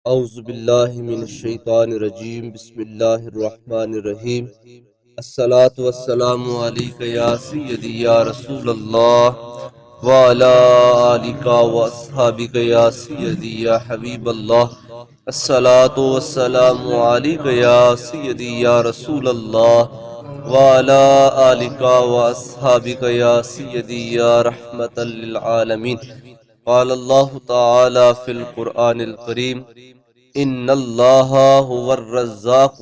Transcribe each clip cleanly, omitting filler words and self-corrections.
اعوذ باللہ من الشیطان الرجیم بسم اللہ الرحمن الرحیم الصلاۃ والسلام علیک یا سیدی یا رسول اللہ وعلی آلک واصحابک یا سیدی یا حبیب اللہ الصلاۃ والسلام علیک یا سیدی یا رسول اللہ وعلی آلک واصحابک یا سیدی یا رحمۃ للعالمین قال اللہ تعالی فی القرآن الکریم ان اللہ هو الرزاق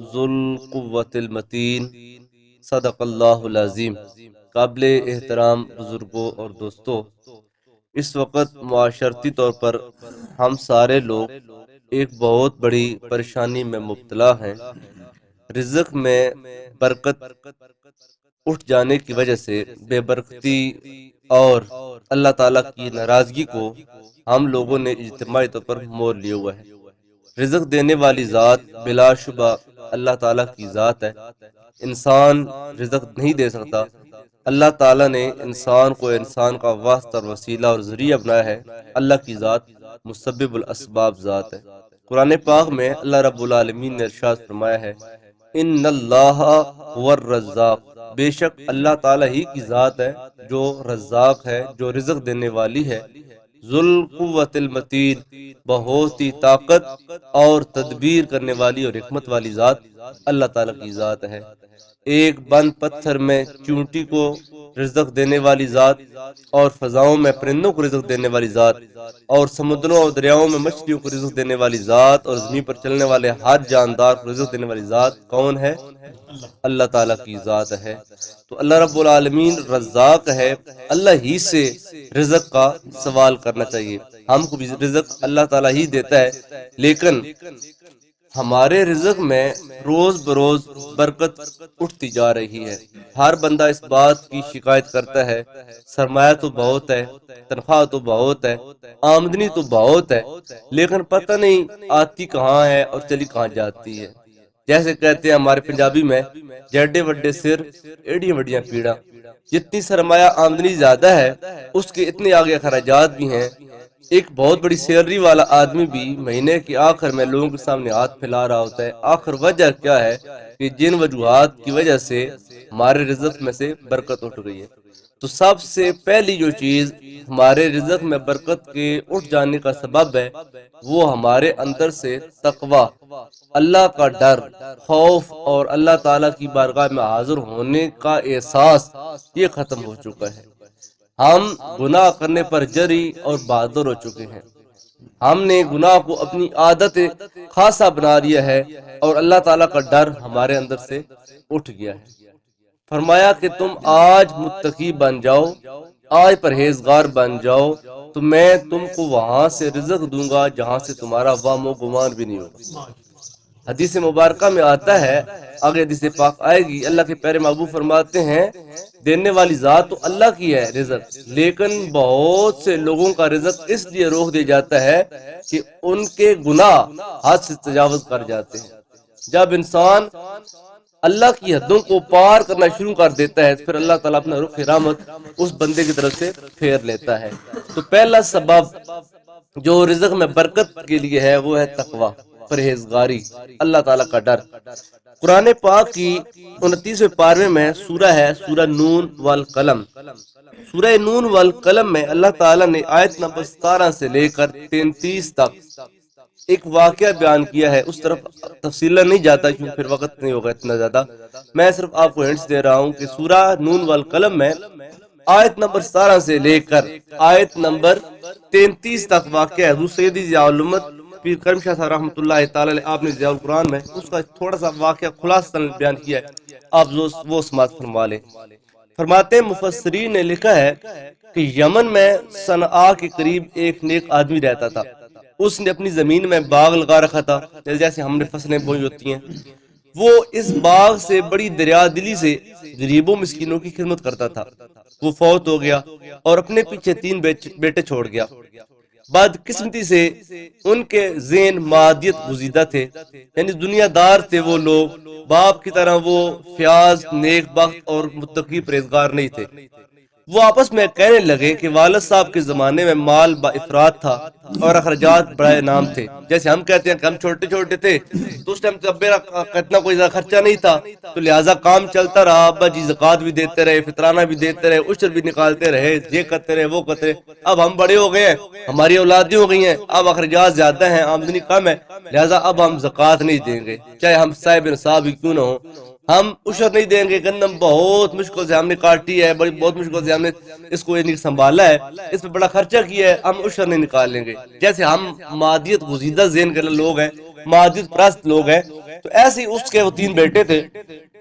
ذو القوۃ المتین صدق اللہ العظیم۔ قابل احترام بزرگوں اور دوستوں، اس وقت معاشرتی طور پر ہم سارے لوگ ایک بہت بڑی پریشانی میں مبتلا ہیں۔ رزق میں برکت اٹھ جانے کی وجہ سے بے برکتی اور اللہ تعالیٰ کی ناراضگی کو ہم لوگوں نے اجتماعی طور پر مول لیا ہوا ہے۔ رزق دینے والی ذات بلا شبہ اللہ تعالیٰ کی ذات ہے۔ انسان رزق نہیں دے سکتا۔ اللہ تعالیٰ نے انسان کو انسان کا واسطہ اور وسیلہ اور ذریعہ بنایا ہے۔ اللہ کی ذات مسبب الاسباب ذات ہے۔ قرآن پاک میں اللہ رب العالمین نے ارشاد فرمایا ہے، ان اللہ هو الرزاق، بے شک اللہ تعالیٰ ہی کی ذات ہے جو رزاق ہے، جو رزق دینے والی ہے۔ ذو القوۃ المتین، بہت ہی طاقت اور تدبیر کرنے والی اور حکمت والی ذات اللہ تعالیٰ کی ذات ہے۔ ایک بند پتھر میں چونٹی کو رزق دینے والی ذات، اور فضاؤں میں پرندوں کو رزق دینے والی ذات، اور سمندروں اور دریاؤں میں مچھلیوں کو رزق دینے والی ذات، اور زمین پر چلنے والے ہر جاندار کو رزق دینے والی ذات کون ہے؟ اللہ تعالیٰ کی ذات ہے۔ تو اللہ رب العالمین رزاق ہے، اللہ ہی سے رزق کا سوال کرنا چاہیے۔ ہم کو بھی رزق اللہ تعالیٰ ہی دیتا ہے، لیکن ہمارے رزق میں روز بروز برکت اٹھتی جا رہی ہے۔ ہر بندہ اس بات کی شکایت کرتا ہے، سرمایہ تو بہت ہے، تنخواہ تو بہت ہے، آمدنی تو بہت ہے، لیکن پتہ نہیں آتی کہاں ہے اور چلی کہاں جاتی ہے۔ جیسے کہتے ہیں ہمارے پنجابی میں، جیڈے وڈے سر ایڈیاں وڈیاں پیڑا۔ جتنی سرمایہ آمدنی زیادہ ہے، اس کے اتنے آگے اخراجات بھی ہیں۔ ایک بہت بڑی سیلری والا آدمی بھی مہینے کے آخر میں لوگوں کے سامنے ہاتھ پھیلا رہا ہوتا ہے۔ آخر وجہ کیا ہے کہ جن وجوہات کی وجہ سے ہمارے رزق میں سے برکت اٹھ گئی ہے۔ تو سب سے پہلی جو چیز ہمارے رزق میں برکت کے اٹھ جانے کا سبب ہے، وہ ہمارے اندر سے تقوی، اللہ کا ڈر، خوف اور اللہ تعالیٰ کی بارگاہ میں حاضر ہونے کا احساس، یہ ختم ہو چکا ہے۔ ہم گناہ کرنے پر جری اور بہادر ہو چکے ہیں۔ ہم نے گناہ کو اپنی عادت خاصہ بنا لیا ہے، اور اللہ تعالیٰ کا ڈر ہمارے اندر سے اٹھ گیا ہے۔ فرمایا کہ تم آج متقی بن جاؤ، آج پرہیزگار بن جاؤ، تو میں تم کو وہاں سے رزق دوں گا جہاں سے تمہارا وام و گمان بھی نہیں ہوگا۔ حدیث مبارکہ میں آتا ہے، آگے حدیث پاک آئے گی، اللہ کے پیارے محبوب فرماتے ہیں، دینے والی ذات تو اللہ کی ہے رزق، لیکن بہت سے لوگوں کا رزق اس لیے روک دیا جاتا ہے کہ ان کے گناہ حد سے تجاوز کر جاتے ہیں۔ جب انسان اللہ کی حدوں کو پار کرنا شروع کر دیتا ہے، پھر اللہ تعالیٰ اپنا رخ رحمت اس بندے کی طرف سے پھیر لیتا ہے۔ تو پہلا سبب جو رزق میں برکت کے لیے ہے، وہ ہے تقوی، پرہیزگاری، اللہ تعالیٰ کا ڈر۔ قرآن پاک کی 29ویں پارے میں سورہ ہے، سورہ نون والقلم۔ سورہ نون والقلم میں اللہ تعالیٰ نے آیت نمبر 17 سے لے کر 33 تک ایک واقعہ بیان کیا ہے۔ اس طرف تفصیلا نہیں جاتا کیونکہ پھر وقت نہیں ہوگا اتنا زیادہ، میں صرف آپ کو ہنٹس دے رہا ہوں کہ سورہ نون والقلم میں آیت نمبر 17 سے لے کر آیت نمبر 33 تک واقعہ ہے۔ حضور سیدی ضیاء الامت پیر کرم شاہ صاحب رحمۃ اللہ تعالی علیہ، آپ نے ضیاء القرآن میں اس کا تھوڑا سا واقعہ خلاصہ بیان کیا ہے، آپ وہ سماعت فرما لیں۔ فرماتے ہیں مفسرین نے لکھا ہے کہ یمن میں صنعاء کے قریب ایک نیک آدمی رہتا تھا۔ اس نے اپنی زمین میں باغ لگا رکھا تھا، جیسے ہم نے فصلیں بوئی ہوتی ہیں۔ وہ اس باغ سے بڑی دریا دلی سے غریبوں مسکینوں کی خدمت کرتا تھا۔ وہ فوت ہو گیا اور اپنے پیچھے 3 بیٹے چھوڑ گیا۔ بدقسمتی سے ان کے ذہن مادیت گزیدہ تھے، یعنی دنیا دار تھے وہ لوگ، باپ کی طرح وہ فیاض، نیک بخت اور متقی پرہیزگار نہیں تھے۔ وہ آپس میں کہنے لگے کہ والد صاحب کے زمانے میں مال با افراد تھا اور اخراجات بڑے نام تھے. جیسے ہم کہتے ہیں کہ ہم چھوٹے چھوٹے تھے تو اس ٹائم تب میرا اتنا کوئی زیادہ خرچہ نہیں تھا, تو لہٰذا کام چلتا رہا. ابا جی زکوٰۃ بھی دیتے رہے, فطرانہ بھی دیتے رہے, عشر بھی نکالتے رہے, یہ کرتے رہے وہ کرتے رہے. اب ہم بڑے ہو گئے ہیں, ہماری اولادیں ہو گئی ہیں, اب اخراجات زیادہ ہیں, آمدنی کم ہے, لہٰذا اب ہم زکوٰۃ نہیں دیں گے چاہے ہم صاحب نصاب ہی کیوں نہ ہو. ہم عشر نہیں دیں گے, گندم بہت مشکل سے ہم نے کاٹی ہے, بہت مشکل سے ہم نے اس کو سنبھالا ہے, اس پہ بڑا خرچہ کیا ہے, ہم عشر نہیں نکال لیں گے. جیسے ہم مادیت گزیدہ ذہن کے لوگ ہیں, مادیت پرست لوگ ہیں, تو ایسے ہی اس کے وہ 3 بیٹے تھے.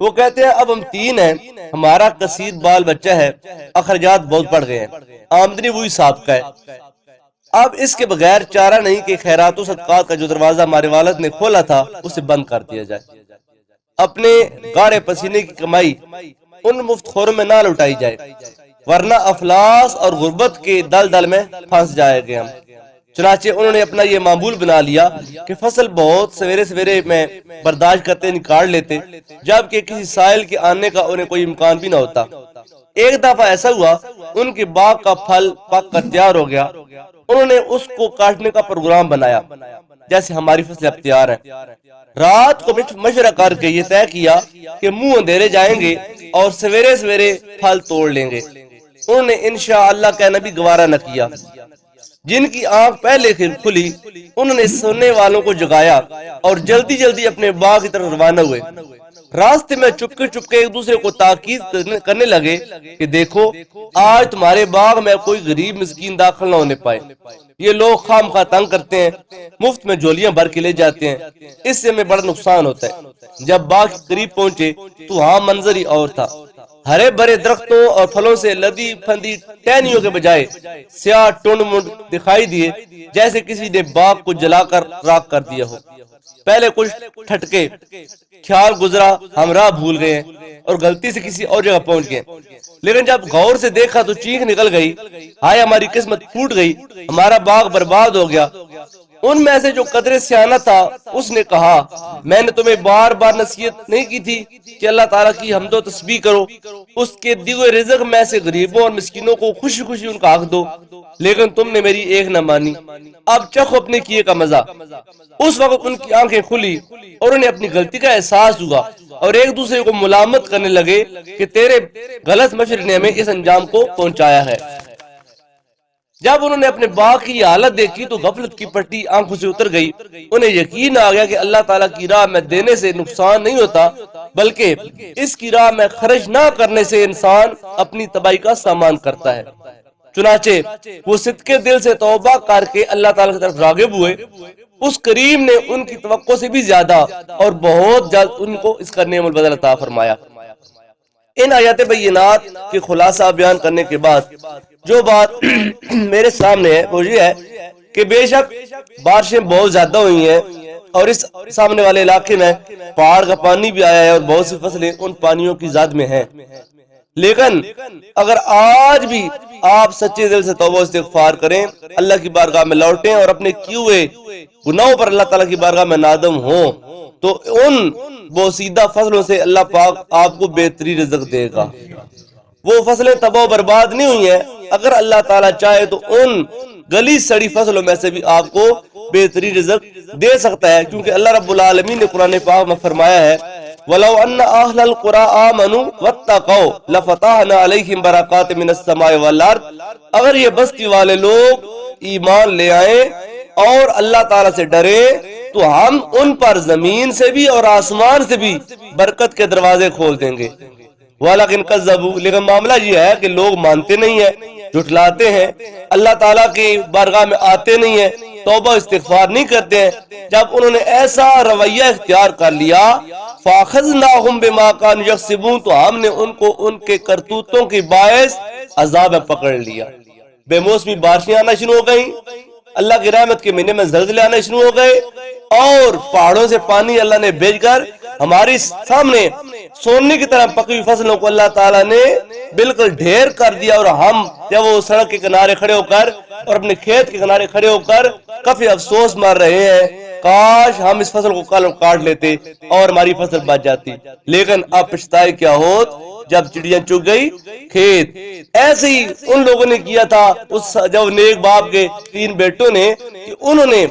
وہ کہتے ہیں اب ہم 3 ہیں, ہمارا کثیر بال بچہ ہے, اخراجات بہت بڑھ گئے ہیں, آمدنی وہی صاحب کا ہے. اب اس کے بغیر چارہ نہیں کہ خیرات و صدقات کا جو دروازہ ہمارے والد نے کھولا تھا اسے بند کر دیا جائے. اپنے گاڑے پسینے کی کمائی ان مفت خوروں میں نہ لٹائی جائے, ورنہ افلاس اور غربت کے دل میں پھنس جائے گے ہم. چنانچہ انہوں نے اپنا یہ معمول بنا لیا کہ فصل بہت سویرے سویرے میں برداشت کرتے نکال لیتے, جبکہ کسی سائل کے آنے کا انہیں کوئی امکان بھی نہ ہوتا. ایک دفعہ ایسا ہوا, ان کے باغ کا پھل پک کر تیار ہو گیا. انہوں نے اس کو کاٹنے کا پروگرام بنایا جیسے ہماری فصلیں اب تیار ہیں. رات کو مشورہ کر کے یہ طے کیا کہ منہ اندھیرے جائیں گے اور سویرے سویرے پھل توڑ لیں گے. انہوں نے انشاءاللہ کہنا بھی گوارا نہ کیا. جن کی آنکھ پہلے کھلی انہوں نے سننے والوں کو جگایا اور جلدی جلدی اپنے باغ کی طرف روانہ ہوئے. راستے میں چپکے ایک دوسرے کو تاکید کرنے لگے کہ دیکھو آج تمہارے باغ میں کوئی غریب مسکین داخل نہ ہونے پائے. یہ لوگ خام خواہ تنگ کرتے ہیں, مفت میں جولیاں بھر کے لے جاتے ہیں, اس سے ہمیں بڑا نقصان ہوتا ہے. جب باغ کے قریب پہنچے تو وہاں منظر ہی اور تھا. ہرے بھرے درختوں اور پھلوں سے لدی پھندی ٹہنیوں کے بجائے سیاہ ٹنڈ منڈ دکھائی دیے, جیسے کسی نے باغ کو جلا کر راکھ کر دیا ہو. پہلے کچھ ٹھٹکے خیال گزرا ہم راہ بھول گئے ہیں اور غلطی سے کسی اور جگہ پہنچ گئے, لیکن جب غور سے دیکھا تو چیخ نکل گئی, ہائے ہماری قسمت پھوٹ گئی, ہمارا باغ برباد ہو گیا. ان میں سے جو قدرے سیانہ تھا اس نے کہا, میں نے تمہیں بار بار نصیحت نہیں کی تھی کہ اللہ تعالیٰ کی حمد و تسبیح کرو, اس کے دیے ہوئے رزق میں سے غریبوں اور مسکینوں کو خوشی خوشی ان کا حق دو, لیکن تم نے میری ایک نہ مانی. اب چکھو اپنے کیے کا مزہ. اس وقت ان کی آنکھیں کھلی اور انہیں اپنی غلطی کا احساس ہوا اور ایک دوسرے کو ملامت کرنے لگے کہ تیرے غلط مشورے نے ہمیں اس انجام کو پہنچایا ہے. جب انہوں نے اپنے باغ کی حالت دیکھی تو غفلت کی پٹی آنکھوں سے اتر گئی. انہیں یقین آ گیا کہ اللہ تعالیٰ کی راہ میں دینے سے نقصان نہیں ہوتا, بلکہ اس کی راہ میں خرچ نہ کرنے سے انسان اپنی تباہی کا سامان کرتا ہے. چنانچہ وہ صدقے دل سے توبہ کر کے اللہ تعالیٰ کی طرف راغب ہوئے. اس کریم نے ان کی توقع سے بھی زیادہ اور بہت جلد ان کو اس کا نعم البدل عطا فرمایا. ان آیات بینات کے خلاصہ بیان کرنے کے بعد جو بات میرے سامنے ہے وہ یہ ہے کہ بے شک بارشیں بہت زیادہ ہوئی ہیں اور اس سامنے والے علاقے میں پہاڑ کا پانی بھی آیا ہے اور بہت سی فصلیں ان پانیوں کی زاد میں ہیں. لیکن اگر آج بھی آپ سچے دل سے توبہ استغفار کریں, اللہ کی بارگاہ میں لوٹیں اور اپنے کیے ہوئے گناہوں پر اللہ تعالیٰ کی بارگاہ میں نادم ہوں, تو ان بوسیدہ فصلوں سے اللہ پاک آپ کو بہتری رزق دے گا. وہ فصلیں تباہ و برباد نہیں ہوئی ہیں, اگر اللہ تعالیٰ چاہے تو ان گلی سڑی فصلوں میں سے بھی آپ کو بہتری رزق دے سکتا ہے, کیونکہ اللہ رب العالمین نے قرآن پاک میں فرمایا ہے وَلَوْ أَنَّ أَهْلَ الْقُرَىٰ آمَنُوا وَاتَّقَوْا لَفَتَحْنَا عَلَيْهِمْ بَرَكَاتٍ مِّنَ السَّمَاءِ وَالْأَرْضِ. اگر یہ بستی والے لوگ ایمان لے آئیں اور اللہ تعالیٰ سے ڈرے تو ہم ان پر زمین سے بھی اور آسمان سے بھی برکت کے دروازے کھول دیں گے. وَلَكِنْ كَذَّبُوا, لیکن معاملہ یہ ہے کہ لوگ مانتے نہیں ہیں, جھٹلاتے ہیں, اللہ تعالیٰ کی بارگاہ میں آتے نہیں ہیں, توبہ استغفار نہیں کرتے ہیں. جب انہوں نے ایسا رویہ اختیار کر لیا فَأَخَذْنَاهُمْ بِمَا كَانُوا يَكْسِبُونَ, تو ہم نے ان کو ان کے کرتوتوں کی باعث عذاب میں پکڑ لیا. بے موسمی بارشیں آنا شروع ہو گئیں, اللہ کی رحمت کے مہینے میں زلزلے آنا شروع ہو گئے, اور پہاڑوں سے پانی اللہ نے بھیج کر ہماری سامنے سونے کی طرح پکی ہوئی فصلوں کو اللہ تعالیٰ نے بالکل ڈھیر کر دیا. اور ہم جب وہ سڑک کے کنارے کھڑے ہو کر اور اپنے کھیت کے کنارے کھڑے ہو کر کافی افسوس مار رہے ہیں, کاش ہم اس فصل کو کل کاٹ لیتے اور ہماری فصل بچ جاتی. لیکن اب پچھتائے کیا ہوت جب چڑیاں چگ گئی کھیت۔ ایسے ہی ان لوگوں نے کیا تھا اس جب نیک باپ کے 3 بیٹوں نے کہ انہوں نے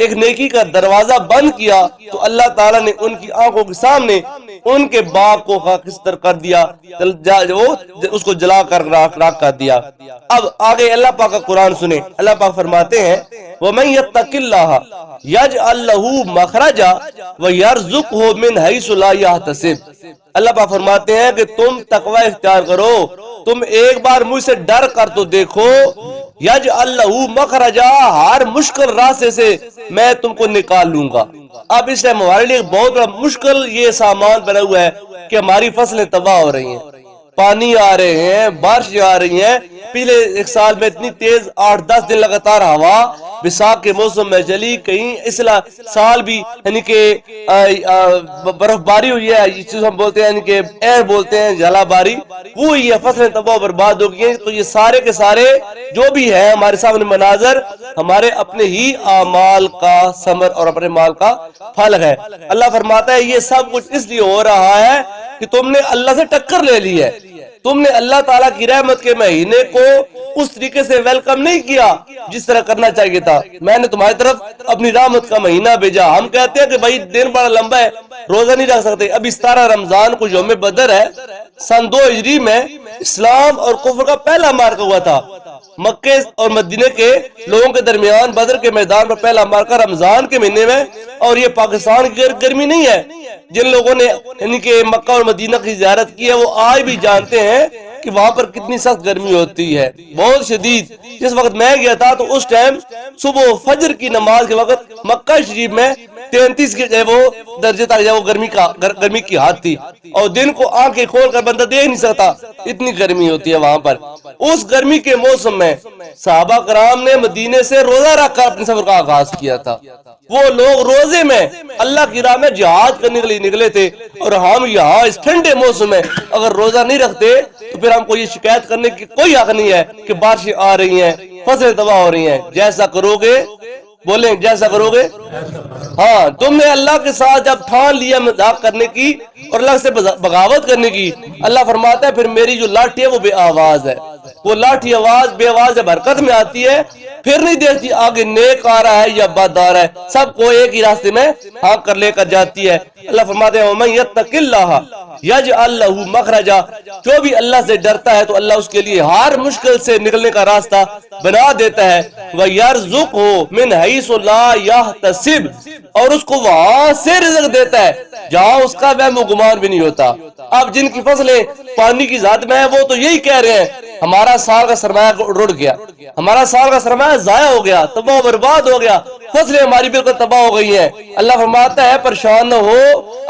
ایک نیکی کا دروازہ بند کیا تو اللہ تعالیٰ نے ان کی آنکھوں کے سامنے ان کے باپ کو خاکستر کر دیا، وہ اس کو جلا کر راکھ کر دیا۔ اب آگے اللہ پاک کا قرآن سنیں، اللہ پاک فرماتے ہیں وَمَن يَتَّقِ اللَّهَ يَجْعَل لَّهُ مَخْرَجًا وَيَرْزُقْهُ مِنْ حَيْثُ لَا يَحْتَسِبُ۔ اللہ پاک فرماتے ہیں کہ تم تقوی اختیار کرو، تم ایک بار مجھ سے ڈر کر تو دیکھو، یجعل لہ مخرجا، ہر مشکل راستے سے میں تم کو نکال لوں گا۔ اب اس ٹائم ہمارے لیے بہت بڑا مشکل یہ سامان بنا ہوا ہے کہ ہماری فصلیں تباہ ہو رہی ہیں، پانی آ رہے ہیں، بارشیں آ رہی ہیں۔ پچھلے ایک سال میں اتنی تیز 8-10 دن لگاتار ہوا بساکھ کے موسم میں چلی، کہیں اس سال بھی یعنی کہ برف باری ہوئی ہے، یہ چیز ہم بولتے ہیں یعنی کہ ایئر بولتے ہیں، جلا باری وہ ہوئی ہے، فصلیں تباہ و برباد ہو گئی ہیں۔ تو یہ سارے کے سارے جو بھی ہے ہمارے سامنے مناظر ہمارے اپنے ہی اعمال کا ثمر اور اپنے مال کا پھل ہے۔ اللہ فرماتا ہے یہ سب کچھ اس لیے ہو رہا ہے کہ تم نے اللہ سے ٹکر لے لی ہے، تم نے اللہ تعالیٰ کی رحمت کے مہینے کو اس طریقے سے ویلکم نہیں کیا جس طرح کرنا چاہیے تھا۔ میں نے تمہاری طرف اپنی رحمت کا مہینہ بھیجا۔ ہم کہتے ہیں کہ بھائی دن بڑا لمبا ہے، روزہ نہیں رکھ سکتے۔ ابھی 17 رمضان کو یوم بدر ہے، سن 2 ہجری میں اسلام اور کفر کا پہلا مارکا ہوا تھا۔ مکے اور مدینے کے لوگوں کے درمیان بدر کے میدان پر پہلا مارکا رمضان کے مہینے میں، اور یہ پاکستان کی گرمی نہیں ہے۔ جن لوگوں نے یعنی کہ مکہ اور مدینہ کی زیارت کی ہے وہ آج بھی جانتے ہیں کہ وہاں پر کتنی سخت گرمی ہوتی ہے، بہت شدید۔ جس وقت میں گیا تھا تو اس ٹائم صبح فجر کی نماز کے وقت مکہ شریف میں 33 کے وہ درجے تک وہ گرمی کی حد تھی، اور دن کو آنکھیں کھول کر بندہ دیکھ نہیں سکتا، اتنی گرمی ہوتی ہے وہاں پر۔ اس گرمی کے موسم میں صحابہ کرام نے مدینے سے روزہ رکھ کر اپنے سفر کا آغاز کیا تھا۔ وہ لوگ روزے میں اللہ کی راہ میں جہاد کرنے کے لیے نکلے تھے، اور ہم یہاں اس ٹھنڈے موسم میں اگر روزہ نہیں رکھتے تو پھر ہم کو یہ شکایت کرنے کی کوئی حق نہیں ہے کہ بارشیں آ رہی ہیں، فصلیں تباہ ہو رہی ہیں۔ جیسا کرو گے، بولیں جیسا کرو گے، ہاں تم نے اللہ کے ساتھ جب ٹھان لیا مذاق کرنے کی اور اللہ سے بغاوت کرنے کی، اللہ فرماتا ہے پھر میری جو لاٹھی ہے وہ بے آواز ہے۔ وہ لاٹھی بے آواز جب حرکت میں آتی ہے پھر نہیں دیکھتی آگے نیک آ رہا ہے یا بد آ رہا ہے، سب کو ایک ہی راستے میں ہانک کر لے کر جاتی ہے۔ اللہ فرماتے ہیں وَمَن يَتَّقِ اللَّهَ يَجْعَل لَّهُ مَخْرَجًا، جو بھی اللہ سے ڈرتا ہے تو اللہ اس کے لیے ہر مشکل سے نکلنے کا راستہ بنا دیتا ہے۔ وَيَرْزُقْهُ مِنْ حَيْثُ لَا يَحْتَسِبُ، اور اس کو وہاں سے رزق دیتا ہے جہاں اس کا وہم و گمان بھی نہیں ہوتا۔ اب جن کی فصلیں پانی کی ذات میں ہے وہ تو یہی کہہ رہے ہیں ہمارا سال کا سرمایہ رڑ گیا، ہمارا سال کا سرمایہ ضائع ہو گیا، تباہ و برباد ہو گیا، فصلیں ہماری بالکل تباہ ہو گئی ہیں۔ اللہ فرماتا ہے پریشان نہ ہو،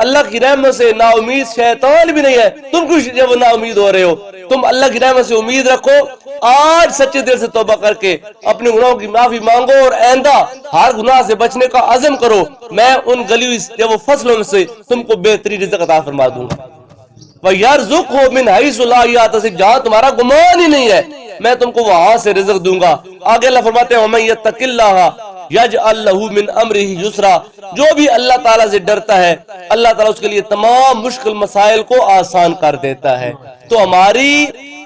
اللہ کی رحمت سے نا امید شیطان بھی نہیں ہے، تم کیوں جب نا امید ہو رہے ہو؟ تم اللہ کی رحمت سے امید رکھو، آج سچے دل سے توبہ کر کے اپنے گناہوں کی معافی مانگو اور آئندہ ہر گناہ سے بچنے کا عزم کرو، میں ان گلی ہوئی وہ فصلوں میں سے تم کو بہترین رزق عطا فرما دوں گا۔ وَيَرْزُقْهُ مِنْ حَيْثُ لَا يَحْتَسِبُ، جہاں تمہارا گمان ہی نہیں ہے میں تم کو وہاں سے رزق دوں گا۔ آگے اللہ فرماتے ہیں وَمَن يَتَّقِ اللَّهَ يَجْعَل لَّهُ مِنْ أَمْرِهِ يُسْرًا، جو بھی اللہ تعالیٰ سے ڈرتا ہے اللہ تعالیٰ اس کے لیے تمام مشکل مسائل کو آسان کر دیتا ہے۔ تو ہماری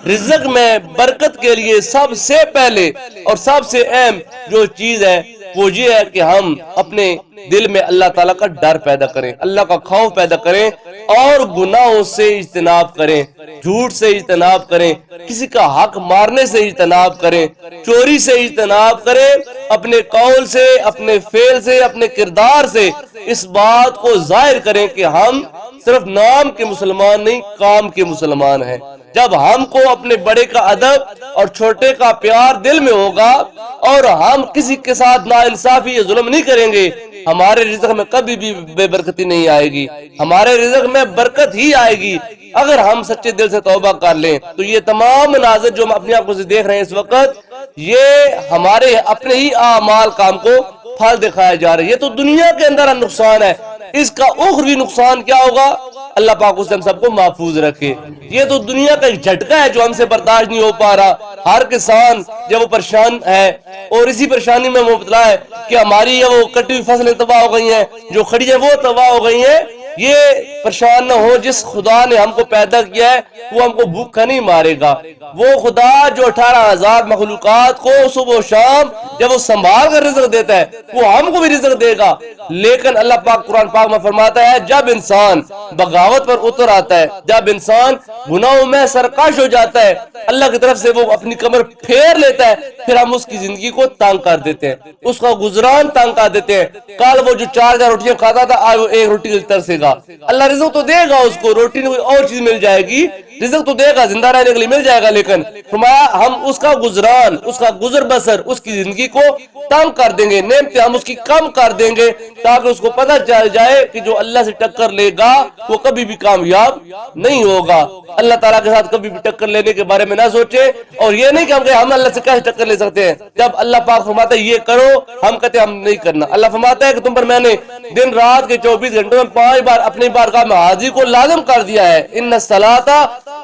رزق میں برکت کے لیے سب سے پہلے اور سب سے اہم جو چیز ہے وہ یہ ہے کہ ہم اپنے دل میں اللہ تعالیٰ کا ڈر پیدا کریں، اللہ کا خوف پیدا کریں، اور گناہوں سے اجتناب کریں، جھوٹ سے اجتناب کریں، کسی کا حق مارنے سے اجتناب کریں، چوری سے اجتناب کریں، اپنے قول سے، اپنے فعل سے، اپنے کردار سے اس بات کو ظاہر کریں کہ ہم صرف نام کے مسلمان نہیں، کام کے مسلمان ہیں۔ جب ہم کو اپنے بڑے کا ادب اور چھوٹے کا پیار دل میں ہوگا اور ہم کسی کے ساتھ ناانصافی یا ظلم نہیں کریں گے، ہمارے رزق میں کبھی بھی بے برکتی نہیں آئے گی، ہمارے رزق میں برکت ہی آئے گی اگر ہم سچے دل سے توبہ کر لیں۔ تو یہ تمام مناظر جو ہم اپنی آنکھوں سے دیکھ رہے ہیں اس وقت، یہ ہمارے اپنے ہی اعمال کام کو پھل دکھایا جا رہا ہے۔ یہ تو دنیا کے اندر نقصان ہے، اس کا اخروی نقصان کیا ہوگا؟ اللہ پاک اس سے ہم سب کو محفوظ رکھے۔ یہ تو دنیا کا ایک جھٹکا ہے جو ہم سے برداشت نہیں ہو پا رہا۔ ہر کسان جب وہ پریشان ہے اور اسی پریشانی میں مبتلا ہے کہ ہماری وہ کٹی ہوئی فصلیں تباہ ہو گئی ہیں، جو کھڑی ہیں وہ تباہ ہو گئی ہیں، یہ پریشان نہ ہو، جس خدا نے ہم کو پیدا کیا ہے وہ ہم کو بھوکا نہیں مارے گا۔ وہ خدا جو 18,000 مخلوقات کو صبح و شام جب وہ سنبھال کر رزق دیتا ہے وہ ہم کو بھی رزق دے گا۔ لیکن اللہ پاک قرآن پاک میں فرماتا ہے جب انسان بغاوت پر اتر آتا ہے، جب انسان گناہوں میں سرکش ہو جاتا ہے، اللہ کی طرف سے وہ اپنی کمر پھیر لیتا ہے، پھر ہم اس کی زندگی کو تنگ کر دیتے ہیں، اس کا گزران تنگ کر دیتے ہیں۔ کل وہ جو 4 روٹیاں کھاتا تھا آج وہ 1 روٹی کے لیے ترسے گا۔ اللہ رزق تو دے گا اس کو، روٹی نہیں کوئی اور چیز مل جائے گی، رزق تو دے گا، زندہ رہنے کے لیے مل جائے گا، لیکن فرمایا ہم اس کا گزران، اس کا گزر بسر، اس کی زندگی کو تنگ کر دیں گے، نعمتیں ہم اس کی کم کر دیں گے تاکہ اس کو پتہ چل جائے کہ جو اللہ سے ٹکر لے گا وہ کبھی بھی کامیاب نہیں ہوگا۔ اللہ تعالیٰ کے ساتھ کبھی بھی ٹکر لینے کے بارے میں نہ سوچے، اور یہ نہیں کہ ہم اللہ سے کیسے ٹکر لے سکتے ہیں۔ جب اللہ پاک فرماتا ہے یہ کرو، ہم کہتے ہیں ہم نہیں کرنا۔ اللہ فرماتا ہے کہ تم پر میں نے دن رات کے 24 گھنٹوں میں 5 بار اپنی بارگاہ میں حاضری کو لازم کر دیا ہے۔ ان الصلاۃ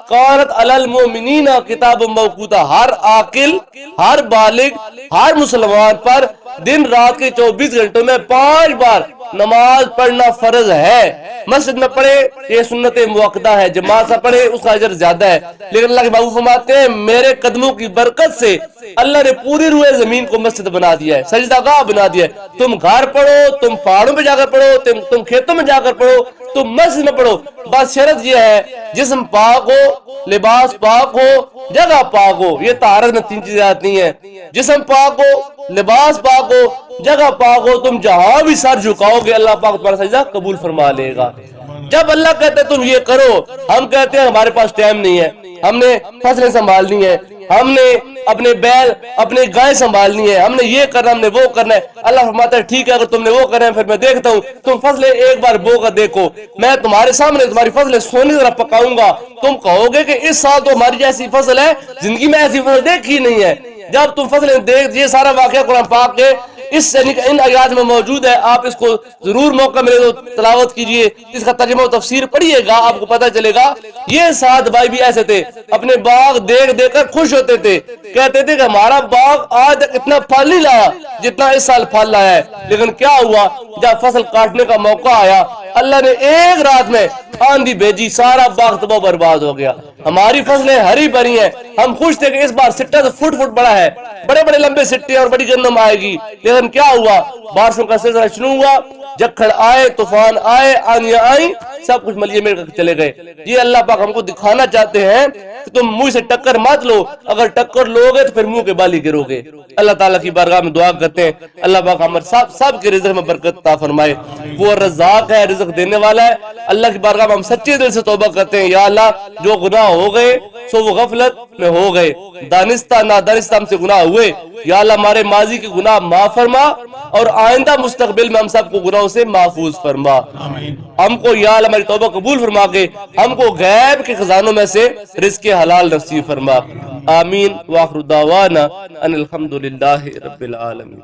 کانت علی المؤمنین کتاب موقوتا، ہر عاقل، ہر بالغ، ہر مسلمان پر دن رات کے 24 گھنٹوں میں 5 بار نماز پڑھنا فرض ہے۔ مسجد میں پڑھے یہ سنت موقدہ ہے، جماعت سے پڑھے اس کا اجر زیادہ ہے، لیکن اللہ کے محبوب فرماتے ہیں میرے قدموں کی برکت سے اللہ نے پوری روئے زمین کو مسجد بنا دیا ہے، سجدہ گاہ بنا دیا ہے۔ تم گھر پڑھو، تم پہاڑوں پہ جا کر پڑھو، تم کھیتوں میں جا کر پڑھو، تم مسجد میں پڑھو، بس شرط یہ ہے جسم پاک ہو، لباس پاک ہو، جگہ پاک ہو۔ یہ طہارت میں 3 چیزیں آتی ہیں، جسم پاک ہو، لباس پاک ہو، جگہ پاک ہو۔ تم جہاں بھی سر جھکاؤ گے اللہ پاک تمہارا سجدہ قبول فرما لے گا۔ جب اللہ کہتے تم یہ کرو، ہم کہتے ہیں ہمارے پاس ٹائم نہیں ہے، ہم نے فصلیں سنبھالنی ہے، ہم نے اپنے بیل اپنے گائے سنبھالنی ہے، ہم نے یہ کرنا، ہم نے وہ کرنا ہے۔ اللہ فرماتا ہے ٹھیک ہے اگر تم نے وہ کرنا ہے پھر میں دیکھتا ہوں، تم فصلیں ایک بار بو کر دیکھو، میں تمہارے سامنے تمہاری فصلیں سونے کی طرح پکاؤں گا، تم کہو گے کہ اس سال تو ہماری جیسی فصل ہے، زندگی میں ایسی فصل دیکھی نہیں ہے۔ جب تم فصلیں دیکھ، یہ سارا واقعہ قرآن پاک کے ان آیات میں موجود ہے، آپ اس کو ضرور موقع ملے تو تلاوت کیجئے، اس کا ترجمہ و تفسیر پڑھیے گا، آپ کو پتہ چلے گا۔ یہ 7 بھائی بھی ایسے تھے، اپنے باغ دیکھ دیکھ کر خوش ہوتے تھے، کہتے تھے کہ ہمارا باغ آج تک اتنا پھل نہیں لایا جتنا اس سال پھل لایا ہے، لیکن کیا ہوا جب فصل کاٹنے کا موقع آیا اللہ نے ایک رات میں آندھی بھیجی، سارا باغ تباہ برباد ہو گیا۔ ہماری فصلیں ہری بھری ہیں، ہم خوش تھے کہ اس بار سٹہ تو فٹ بڑا ہے، بڑے بڑے لمبے سٹے اور بڑی گندم آئے گی، لیکن کیا ہوا بارشوں کا سلسلہ شروع ہوا، جکھڑ آئے، طوفان آئے، آندیاں آئیں، سب کچھ ملیے مل کر چلے گئے۔ یہ اللہ پاک ہم کو دکھانا چاہتے ہیں کہ تم منہ سے ٹکر مت لو، اگر ٹکر لوگے تو پھر منہ کے بال ہی گرو گے۔ اللہ تعالیٰ کی بارگاہ میں دعا کرتے ہیں اللہ پاک ہمارے سب کے رزق میں برکت عطا فرمائے، وہ رزاق ہے، رزق دینے والا ہے۔ اللہ کی بارگاہ میں ہم سچے دل سے توبہ کرتے ہیں، یا اللہ جو گناہ ہو گئے سو وہ غفلت میں ہو گئے، دانستہ نادانستہ ہم سے گناہ ہوئے، یا اللہ ہمارے ماضی کے گناہ معاف فرما، اور آئندہ مستقبل میں ہم سب کو گناہوں سے محفوظ فرما۔ ہم کو یا اللہ ہماری توبہ قبول فرما کے ہم کو غیب کے خزانوں میں سے رزق حلال نصیب فرما۔ آمین۔ وآخر دعوانا ان الحمدللہ رب العالمین۔